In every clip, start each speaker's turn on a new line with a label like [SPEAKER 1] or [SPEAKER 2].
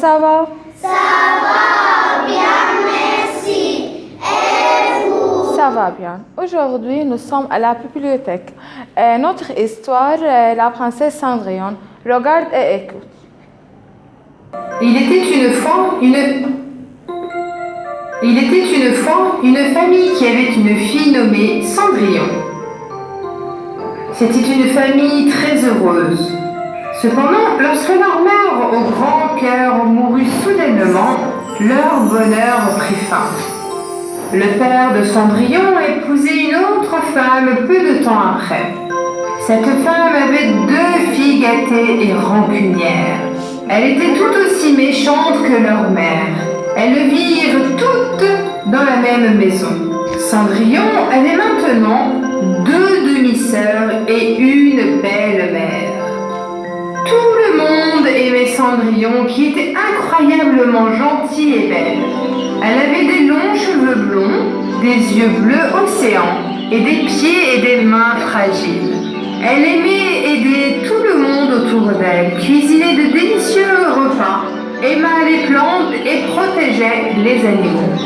[SPEAKER 1] ça va? Ça va bien. Aujourd'hui, nous sommes à la bibliothèque. Notre histoire, la princesse Cendrillon. Regarde et écoute.
[SPEAKER 2] Il était une fois une famille qui avait une fille nommée Cendrillon. C'était une famille très heureuse. Cependant, lorsque leur mère au grand cœur mourut soudainement, leur bonheur prit fin. Le père de Cendrillon épousait une autre femme peu de temps après. Cette femme avait 2 filles gâtées et rancunières. Elle était tout aussi méchante que leur mère. Elles vivirent toutes dans la même maison. Cendrillon avait maintenant 2 demi-sœurs et une belle-mère. Tout le monde aimait Cendrillon qui était incroyablement gentille et belle. Elle avait des longs cheveux blonds, des yeux bleus océan et des pieds et des mains fragiles. Elle aimait aider tout le monde autour d'elle, cuisinait de délicieux repas, aima les plantes et protégeait les animaux.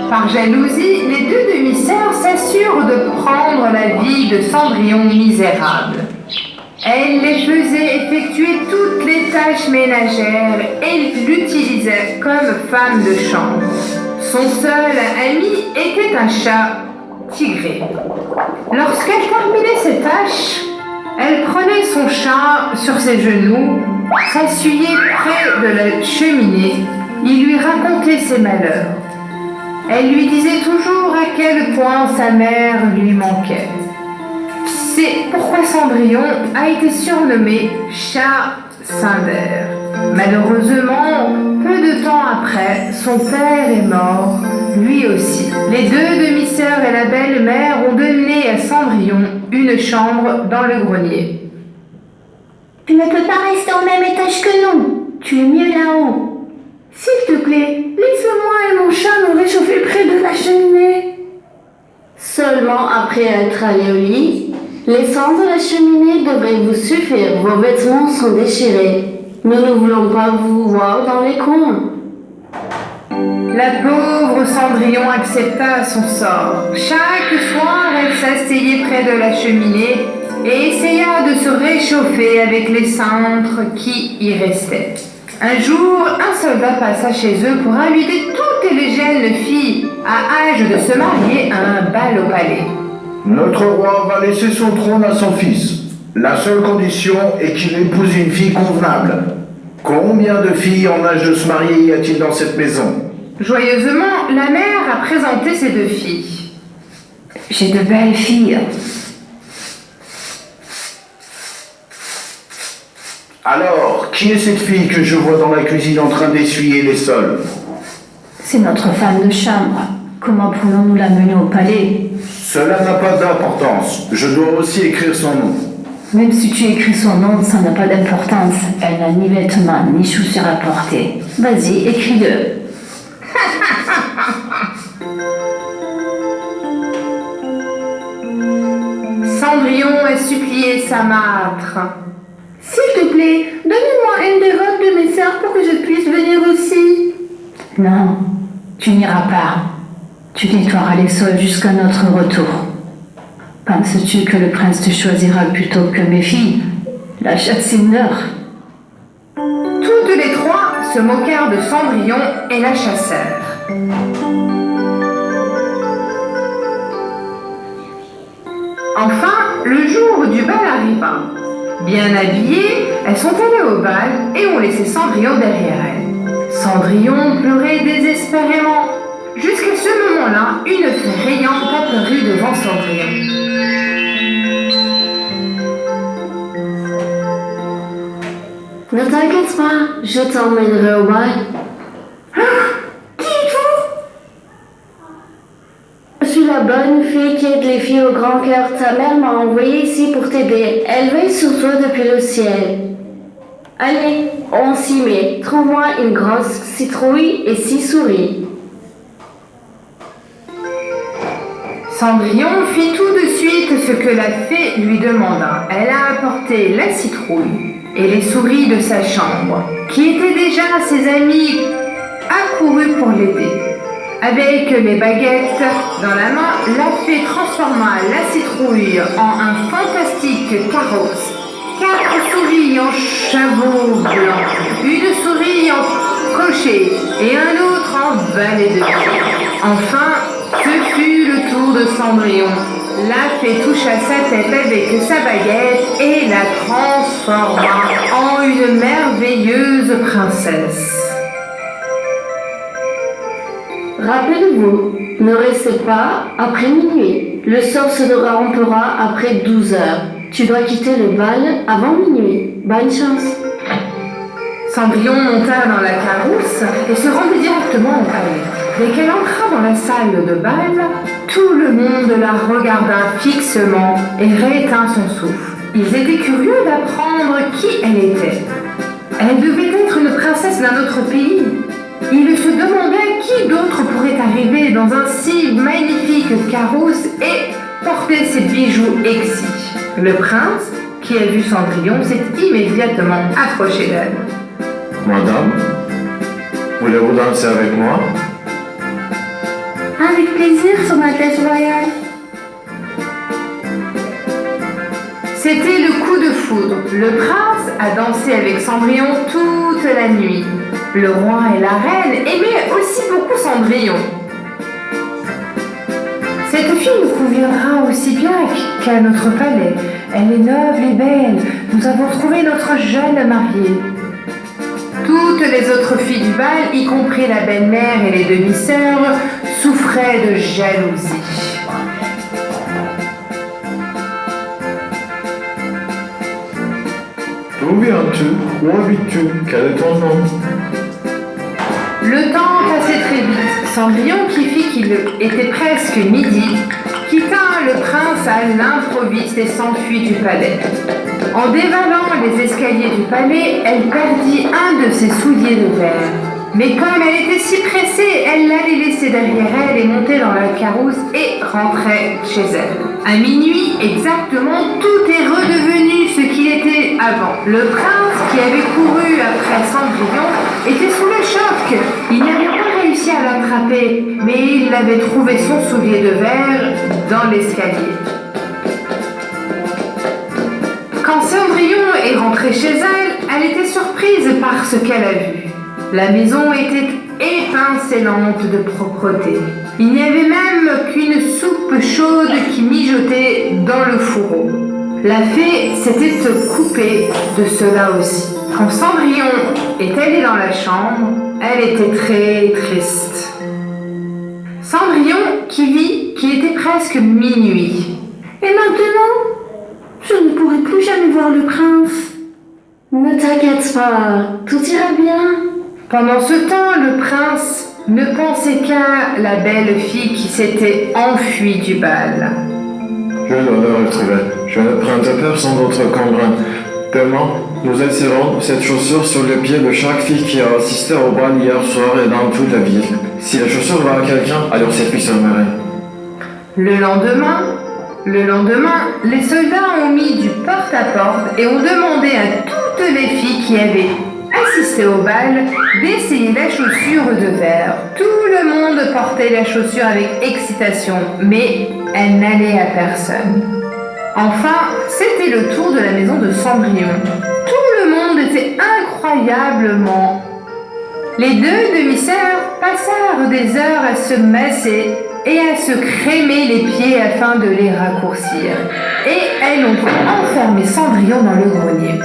[SPEAKER 2] Par jalousie, les 2 demi-sœurs s'assurent de prendre la vie de Cendrillon misérable. Elle les faisait effectuer toutes les tâches ménagères et l'utilisait comme femme de chambre. Son seul ami était un chat tigré. Lorsqu'elle terminait ses tâches, elle prenait son chat sur ses genoux, s'asseyait près de la cheminée, il lui racontait ses malheurs. Elle lui disait toujours à quel point sa mère lui manquait. C'est pourquoi Cendrillon a été surnommé Chat Cinder. Malheureusement, peu de temps après, son père est mort, lui aussi. Les 2 demi-sœurs et la belle-mère ont donné à Cendrillon une chambre dans le grenier.
[SPEAKER 3] Tu ne peux pas rester au même étage que nous. Tu es mieux là-haut.
[SPEAKER 4] S'il te plaît, laisse-moi et mon chat nous réchauffer près de la cheminée.
[SPEAKER 3] Seulement après être allé au lit, les cendres de la cheminée devraient vous suffire. Vos vêtements sont déchirés. Nous ne voulons pas vous voir dans les coins.
[SPEAKER 2] La pauvre Cendrillon accepta son sort. Chaque soir, elle s'asseyait près de la cheminée et essaya de se réchauffer avec les cendres qui y restaient. Un jour, un soldat passa chez eux pour inviter toutes les jeunes filles à âge de se marier à un bal au palais.
[SPEAKER 5] Notre roi va laisser son trône à son fils. La seule condition est qu'il épouse une fille convenable. Combien de filles en âge de se marier y a-t-il dans cette maison?
[SPEAKER 2] Joyeusement, la mère a présenté ses 2 filles.
[SPEAKER 4] J'ai de belles filles.
[SPEAKER 5] Alors, qui est cette fille que je vois dans la cuisine en train d'essuyer les sols?
[SPEAKER 4] C'est notre femme de chambre. Comment pourrions-nous la mener au palais?
[SPEAKER 5] Cela n'a pas d'importance. Je dois aussi écrire son nom.
[SPEAKER 4] Même si tu écris son nom, ça n'a pas d'importance. Elle n'a ni vêtements ni chaussures à porter. Vas-y, écris-le.
[SPEAKER 2] Cendrillon a supplié sa marâtre.
[SPEAKER 4] S'il te plaît, donne-moi une des robes de mes sœurs pour que je puisse venir aussi. Non, tu n'iras pas. Tu nettoieras les sols jusqu'à notre retour. Penses-tu que le prince te choisira plutôt que mes filles, la chatte Cinder?
[SPEAKER 2] Toutes les 3 se moquèrent de Cendrillon et la chassèrent. Enfin, le jour du bal arriva. Bien habillées, elles sont allées au bal et ont laissé Cendrillon derrière elles. Cendrillon pleurait désespérément. Jusqu'à ce moment-là, une fée rayante apparut devant Cendrillon.
[SPEAKER 3] Ne t'inquiète pas, je t'emmènerai au bal.
[SPEAKER 4] Qui êtes-vous?
[SPEAKER 3] Je suis la bonne fille qui aide les filles au grand cœur. Ta mère m'a envoyée ici pour t'aider. Elle veille sur toi depuis le ciel. Allez, on s'y met. Trouve-moi une grosse citrouille et 6 souris.
[SPEAKER 2] Cendrillon fit tout de suite suite ce que la fée lui demanda. Elle a apporté la citrouille et les souris de sa chambre, qui étaient déjà ses amis accourus pour l'aider. Avec les baguettes dans la main, la fée transforma la citrouille en un fantastique carrosse. 4 souris en chameau blanc, une souris en cocher et un autre en valet de pied. Enfin, ce fut le tour de Cendrillon. La fée toucha sa tête avec sa baguette et la transforma en une merveilleuse princesse.
[SPEAKER 3] Rappelez-vous, ne restez pas après minuit. Le sort se rompera après 12 heures. Tu dois quitter le bal avant minuit. Bonne chance.
[SPEAKER 2] Cendrillon monta dans la carrosse et se rendit directement au palais. Dès qu'elle entra dans la salle de bal, tout le monde la regarda fixement et rétint son souffle. Ils étaient curieux d'apprendre qui elle était. Elle devait être une princesse d'un autre pays. Ils se demandaient qui d'autre pourrait arriver dans un si magnifique carrosse et porter ses bijoux exquis. Le prince, qui a vu Cendrillon, s'est immédiatement approché d'elle.
[SPEAKER 6] Madame, voulez-vous danser avec moi?
[SPEAKER 4] Avec plaisir, Son Altesse Royale.
[SPEAKER 2] C'était le coup de foudre. Le prince a dansé avec Cendrillon toute la nuit. Le roi et la reine aimaient aussi beaucoup Cendrillon. Cette fille nous conviendra aussi bien qu'à notre palais. Elle est noble et belle. Nous avons trouvé notre jeune mariée. Toutes les autres filles du bal, y compris la belle-mère et les demi-sœurs, souffraient de jalousie.
[SPEAKER 6] D'où viens-tu? Où habites-tu? Quel est ton nom?
[SPEAKER 2] Le temps passait très vite. Cendrillon, qui fit qu'il était presque midi, quitta le prince à l'improviste et s'enfuit du palais. En dévalant les escaliers du palais, elle perdit un de ses souliers de verre. Mais comme elle était si pressée, elle l'allait laisser derrière elle et monter dans la carrosse et rentrait chez elle. À minuit exactement, tout est redevenu ce qu'il était avant. Le prince, qui avait couru après Cendrillon, était sous le choc. Il n'avait pas réussi à l'attraper, mais il avait trouvé son soulier de verre dans l'escalier. Quand Cendrillon est rentrée chez elle, elle était surprise par ce qu'elle a vu. La maison était étincelante de propreté. Il n'y avait même qu'une soupe chaude qui mijotait dans le fourreau. La fée s'était coupée de cela aussi. Quand Cendrillon est allée dans la chambre, elle était très triste. Cendrillon qui vit qu'il était presque minuit.
[SPEAKER 4] Et maintenant, je ne pourrai plus jamais voir le prince.
[SPEAKER 3] Ne t'inquiète pas, tout ira bien.
[SPEAKER 2] Pendant ce temps, le prince ne pensait qu'à la belle fille qui s'était enfuie du bal.
[SPEAKER 6] Je dois le retrouver. Je ne prends de personne d'autre qu'un brin. Demain, nous essaierons cette chaussure sur le pied de chaque fille qui a assisté au bal hier soir et dans toute la ville. Si la chaussure va à quelqu'un, alors cette fille sera.
[SPEAKER 2] Le lendemain, les soldats ont mis du porte-à-porte et ont demandé à toutes les filles qui avaient assisté au bal d'essayer la chaussure de verre. Tout le monde portait la chaussure avec excitation, mais elle n'allait à personne. Enfin, c'était le tour de la maison de Cendrillon. Tout le monde était incroyablement. Les deux demi-sœurs passèrent des heures à se masser et à se crémer les pieds afin de les raccourcir. Et elles ont enfermé Cendrillon dans le grenier.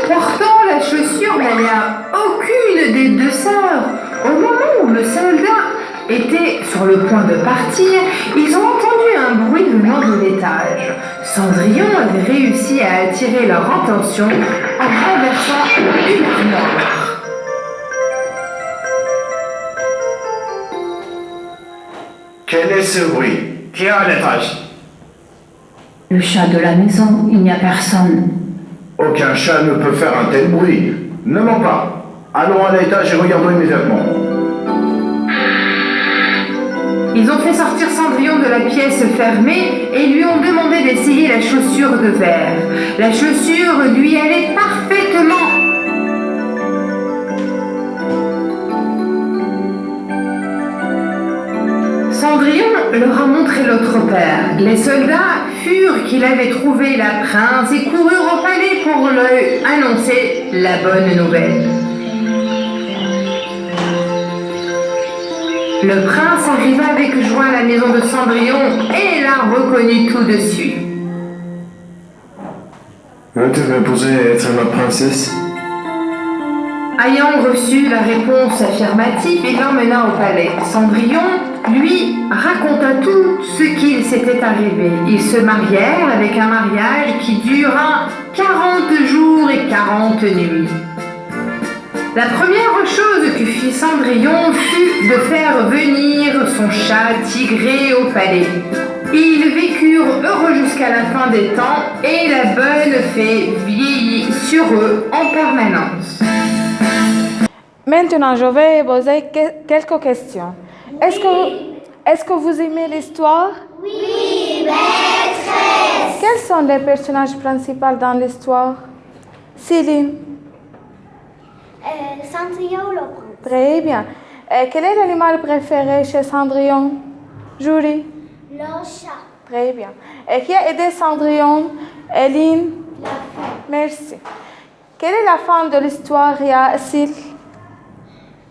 [SPEAKER 2] Pourtant, la chaussure n'allait à aucune des deux sœurs. Au moment où le soldat était sur le point de partir, ils ont entendu un bruit venant de l'étage. Cendrillon avait réussi à attirer leur attention en renversant une armoire.
[SPEAKER 5] Quel est ce bruit? Qui est à l'étage?
[SPEAKER 4] Le chat de la maison, il n'y a personne.
[SPEAKER 5] Aucun chat ne peut faire un tel bruit. Ne mens pas. Allons à l'étage et regardons immédiatement.
[SPEAKER 2] Ils ont fait sortir Cendrillon Cendrillon de la pièce fermée et lui ont demandé d'essayer la chaussure de verre. La chaussure lui allait parfaitement. Cendrillon leur a montré l'autre père. Les soldats furent qu'il avait trouvé la princesse et coururent au palais pour lui annoncer la bonne nouvelle. Le prince arriva avec joie à la maison de Cendrillon et la reconnut tout de suite.
[SPEAKER 6] Veux-tu m'épouser et être ma princesse?
[SPEAKER 2] Ayant reçu la réponse affirmative, il l'emmena au palais. Cendrillon, lui, raconta tout ce qu'il s'était arrivé. Ils se marièrent avec un mariage qui dura 40 jours et 40 nuits. La première chose que fit Cendrillon fut de faire venir son chat Tigré au palais. Ils vécurent heureux jusqu'à la fin des temps et la bonne fée vieillit sur eux en permanence.
[SPEAKER 1] Maintenant, je vais poser quelques questions. Est-ce que vous aimez l'histoire?
[SPEAKER 7] Oui, maîtresse.
[SPEAKER 1] Quels sont les personnages principaux dans l'histoire? Céline.
[SPEAKER 7] Cendrillon le prince.
[SPEAKER 1] Très bien. Quel est l'animal préféré chez Cendrillon? Julie.
[SPEAKER 7] Le chat.
[SPEAKER 1] Très bien. Et qui a aidé Cendrillon? Eline.
[SPEAKER 7] La fée.
[SPEAKER 1] Merci. Quelle est la fin de l'histoire, Yacine?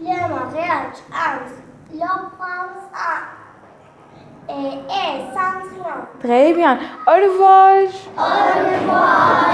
[SPEAKER 7] Le mariage entre le prince et Cendrillon.
[SPEAKER 1] Très bien. Au revoir.
[SPEAKER 7] Au revoir.